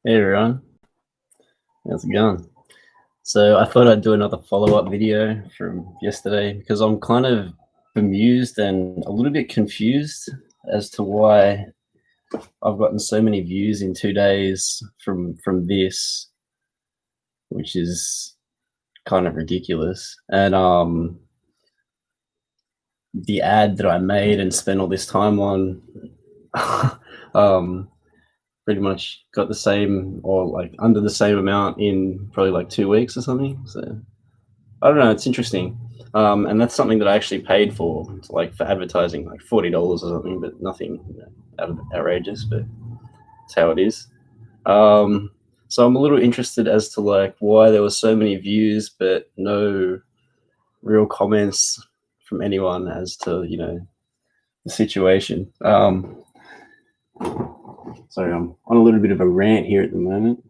Hey everyone, how's it going? So I thought I'd do another follow-up video from yesterday because I'm kind of bemused and a little bit confused as to why I've gotten so many views in 2 days from this, which is kind of ridiculous. And the ad that I made and spent all this time on, um, pretty much got the same or like under the same amount in probably like 2 weeks or something. So I don't know. It's interesting, and that's something that I actually paid for, like for advertising, like $40 or something, but nothing outrageous. But it's how it is. Um, so I'm a little interested as to like why there were so many views, but no real comments from anyone as to the situation. Sorry, I'm on a little bit of a rant here at the moment.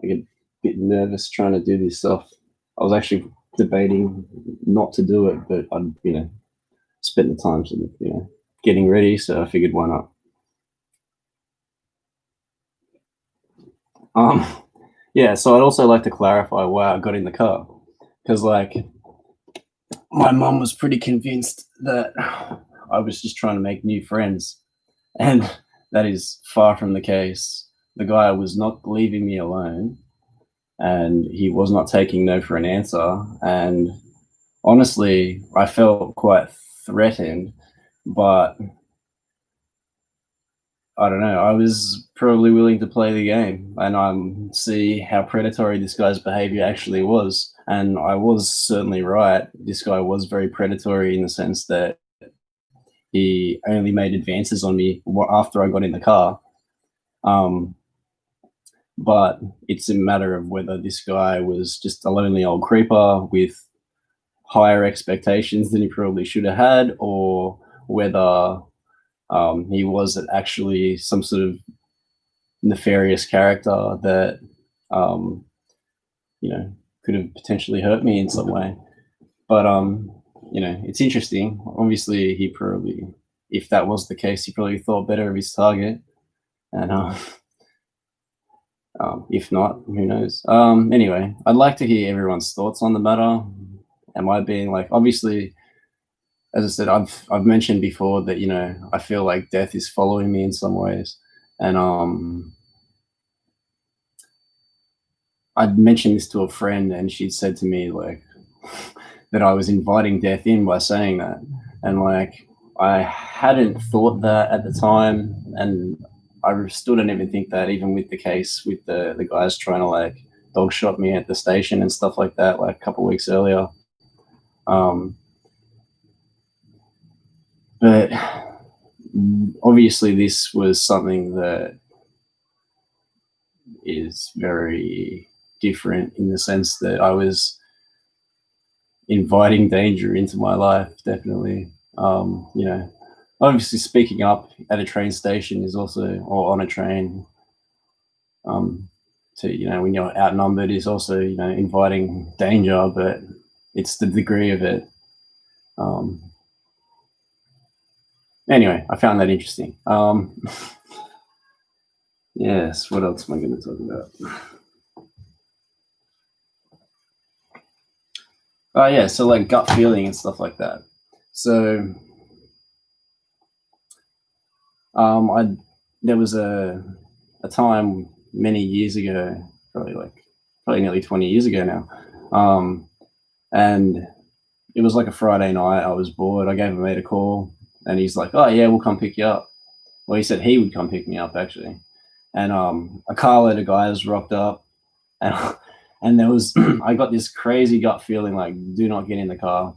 I get a bit nervous trying to do this stuff. I was actually debating not to do it, but I'd spent the time sort of getting ready, so I figured why not. Um, yeah. So I'd also like to clarify why I got in the car because like my mum was pretty convinced that I was just trying to make new friends, and that is far from the case. The guy was not leaving me alone, and he was not taking no for an answer. And honestly, I felt quite threatened, but I don't know. I was probably willing to play the game and see how predatory this guy's behavior actually was. And I was certainly right. This guy was very predatory in the sense that he only made advances on me after I got in the car. Um, but it's a matter of whether this guy was just a lonely old creeper with higher expectations than he probably should have had, or whether he was actually some sort of nefarious character that um, could have potentially hurt me in some way. But it's interesting. Obviously, he probably, if that was the case, he probably thought better of his target, and if not, who knows? Anyway, I'd like to hear everyone's thoughts on the matter. Am I being like, obviously, as I said, I've mentioned before that I feel like death is following me in some ways, and I'd mentioned this to a friend, and she'd said to me like that I was inviting death in by saying that, and like I hadn't thought that at the time, and I still don't even think that, even with the case with the guys trying to like dog shot me at the station and stuff like that, like a couple of weeks earlier. But obviously, this was something that is very different in the sense that I was inviting danger into my life, definitely. Obviously speaking up at a train station is also, or on a train, to, when you're outnumbered is also, inviting danger, but it's the degree of it. Anyway, I found that interesting. Yes, what else am I going to talk about? Oh yeah, so like gut feeling and stuff like that. So there was a time many years ago, probably nearly 20 years ago now, and it was like a Friday night. I was bored. I gave a mate a call, and he's like, "Oh yeah, we'll come pick you up." Well, he said he would come pick me up actually, and a carload of guys rocked up, and and there was I got this crazy gut feeling like, do not get in the car,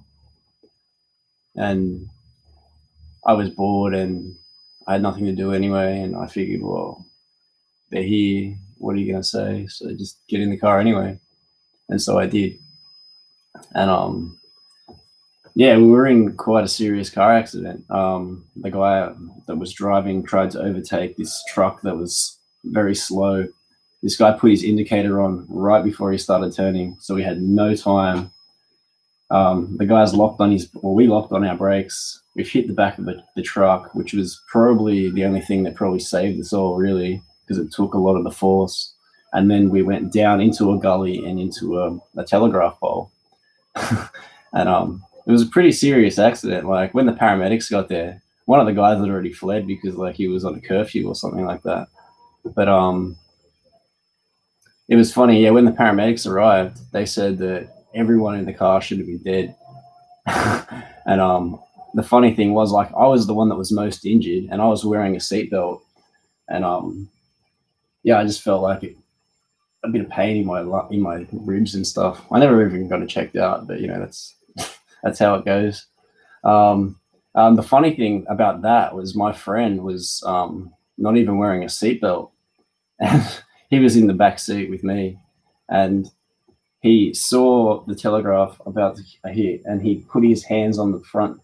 and I was bored and I had nothing to do anyway, and I figured, well, they're here. What are you gonna say? So just get in the car anyway, and so I did, and yeah, we were in quite a serious car accident. The guy that was driving tried to overtake this truck that was very slow. This guy put his indicator on right before he started turning, so we had no time. The guys locked on we locked on our brakes. We've hit the back of the truck, which was probably the only thing that probably saved us all, really, because it took a lot of the force. and then we went down into a gully and into a telegraph pole. And it was a pretty serious accident. Like when the paramedics got there, one of the guys had already fled because like he was on a curfew or something like that. But it was funny. Yeah, when the paramedics arrived, they said that everyone in the car should have been dead. And the funny thing was, like, I was the one that was most injured, and I was wearing a seatbelt, and yeah, I just felt like a bit of pain in my ribs and stuff. I never even got it checked out, but you know that's how it goes. The funny thing about that was my friend was not even wearing a seatbelt, and he was in the back seat with me, and he saw the telegraph about to hit, and he put his hands on the front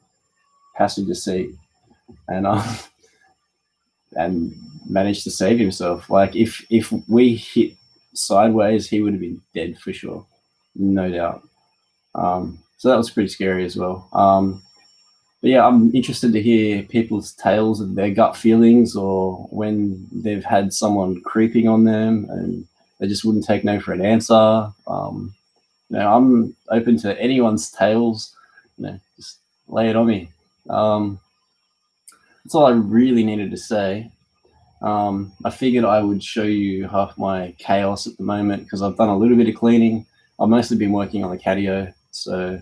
passenger seat, and and managed to save himself. Like if we hit sideways, he would have been dead for sure, no doubt. So that was pretty scary as well. But yeah, I'm interested to hear people's tales of their gut feelings, or when they've had someone creeping on them and they just wouldn't take no for an answer. I'm open to anyone's tales. Just lay it on me. That's all I really needed to say. I figured I would show you half my chaos at the moment because I've done a little bit of cleaning. I've mostly been working on the catio. So,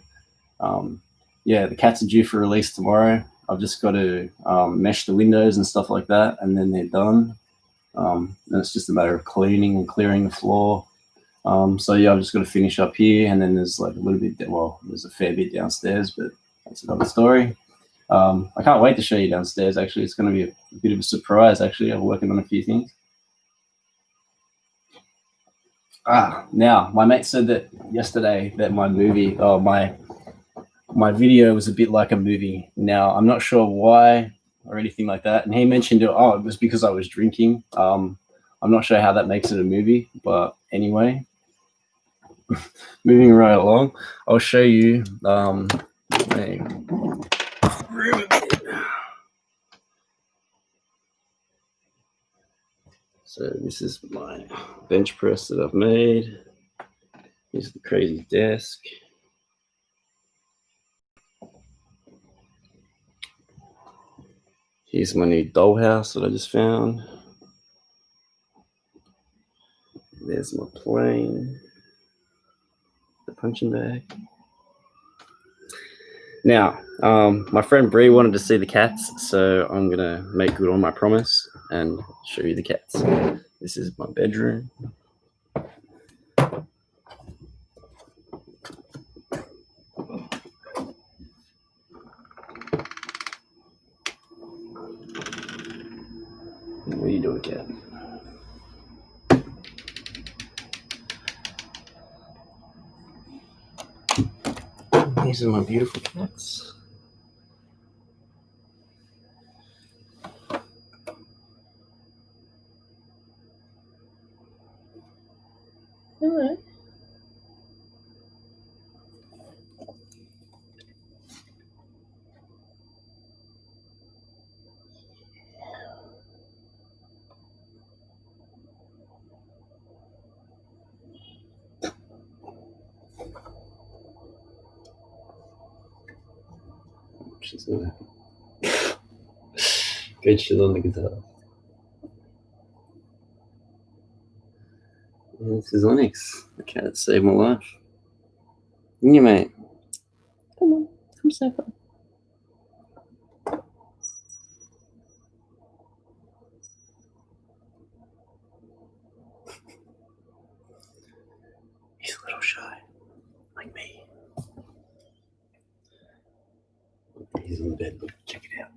yeah, the cats are due for release tomorrow. I've just got to mesh the windows and stuff like that, and then they're done. And it's just a matter of cleaning and clearing the floor. So yeah, I've just got to finish up here, and then there's like a little bit. Well, there's a fair bit downstairs, but that's another story. I can't wait to show you downstairs. Actually, it's going to be a bit of a surprise. Actually, I'm working on a few things. Now my mate said that yesterday that my movie, my video was a bit like a movie. Now I'm not sure why or anything like that. And he mentioned it. Oh, it was because I was drinking. I'm not sure how that makes it a movie, but anyway, moving right along, I'll show you. So this is my bench press that I've made. Here's the crazy desk. Here's my new dollhouse that I just found. There's my plane, the punching bag. Now, my friend Bree wanted to see the cats, so I'm gonna make good on my promise and show you the cats. This is my bedroom. What are you doing, cat? These are my beautiful cats. Hello. She's gonna good shit on the guitar. And this is Onyx, the cat that saved my life. Yeah, mate. Come on, come say hi. He's a little shy, like me. He's in bed, but check it out.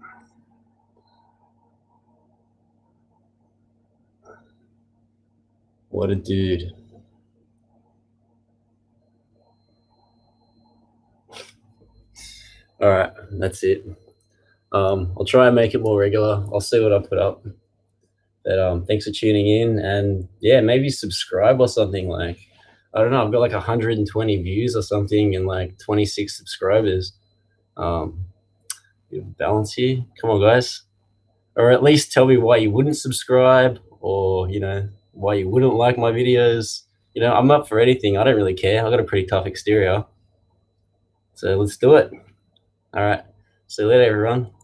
What a dude. All right, that's it. I'll try and make it more regular. I'll see what I put up. But thanks for tuning in, and yeah, maybe subscribe or something. Like, I don't know, I've got like 120 views or something and like 26 subscribers. Balance here. Come on, guys. Or at least tell me why you wouldn't subscribe, or why you wouldn't like my videos. You know, I'm up for anything. I don't really care. I've got a pretty tough exterior. So let's do it. All right. See you later, everyone.